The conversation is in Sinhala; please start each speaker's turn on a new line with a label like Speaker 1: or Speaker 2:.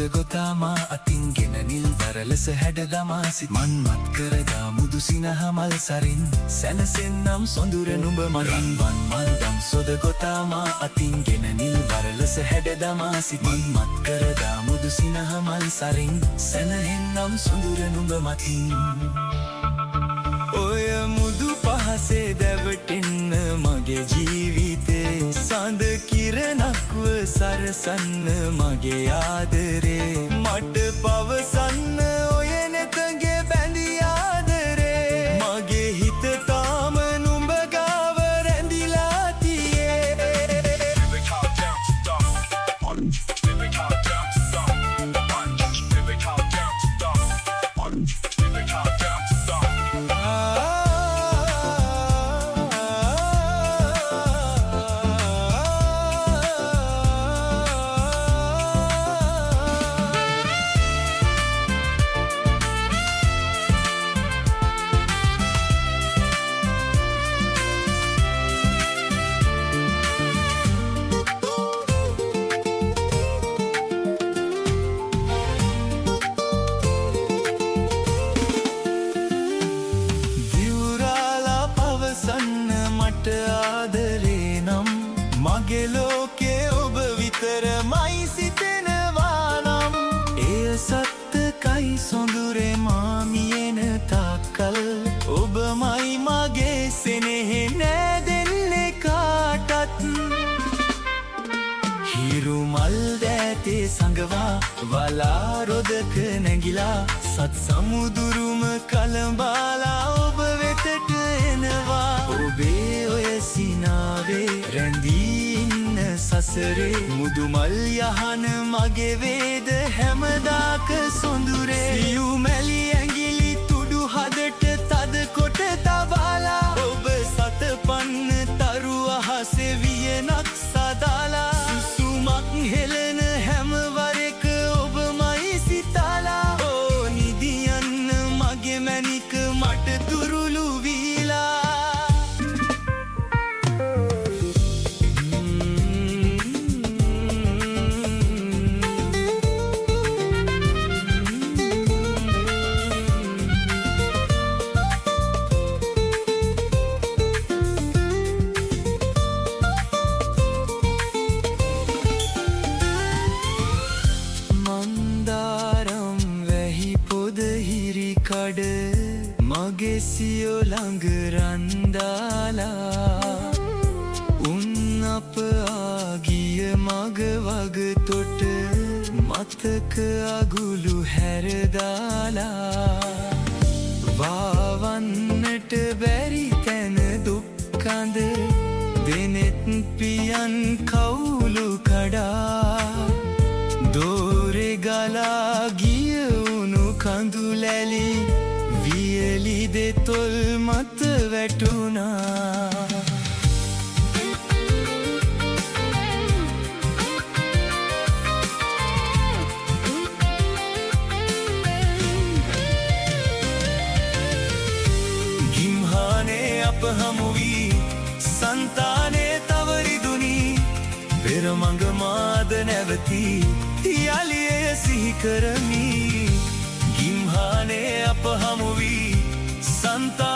Speaker 1: ගොතාමා අතින්ගෙන නිල් දරලෙස හැඩදමා සිත් මන්මත් කරදා මුදු සිනහමල් සරින් සැනසෙන්නම් සොඳුර නුඹ මරින් වන් මල්දම් සොද ගොතාමා අතින්ගෙන නිල් දරලෙස හැඩදමා සිත් මන්මත් කරදා මුදු සිනහමල් සරින් සැනහෙන්නම් සොඳුර නුඹ මතින් ඔය මුදු පහසේ දැවටෙන්න මගේ ජීවිතේ සඳ කිරණක්ව සරසන්න මගේ ආදරේ මට පවසන්න ඔය නෙතගේ බැඳි ආදරේ මගේ හිත තාම නුඹ ගාව රැඳිලා ආදරේ නම් මගේ ලෝකේ ඔබ විතරමයි සිතෙනවා නම් එය සත්තකයි සොඳුරේ මාමියෙන තාක්කල් ඔබමයි මගේ සෙනෙහෙ නෑදෙන්නේ කාටත් හිරු මල් දෑතේ සඟවා වලා රොදක නැගිලා සත් සමුදුරුම කලඹාලා ඔබ වෙතට එනවා ඔබේ ඔය සිනාවේ රැඳී ඉන්න සසරේ මුදුමල් යහන මගේ වේද හැමදාක සොඳුරේ සියු මැලි ඇඟිලි තුඩු හදට තද කොට තබාලා ඔබ සතපන්න තරු අහසේ වියනක් සදාලා සුසුමක් හෙලන හැමවරක ඔබමයි සිතාලා ඕ නිදියන්න මගේ මැනික මට තුරුළු වීලා කඩ මගේ සියෝ ළඟ රන්දාලා උන් අප ආගිය මග වග තොට මතක අගුළු හැරදාලා වාවන්නට බැරි තැන දුක්කඳ දෙනෙත් පියන් කවුලු කඩා දෝරෙ ගලා ගිය උණු කඳුලැලි වියලි දෙතොල් මත වැටුණා ගිම්හානේ අප හමු වී සංතානේ තවරිදුනි පෙරමඟ මාද නැවති යලිය සිහි කරමි ගිම්හානේ අප හමු වී සංතානේ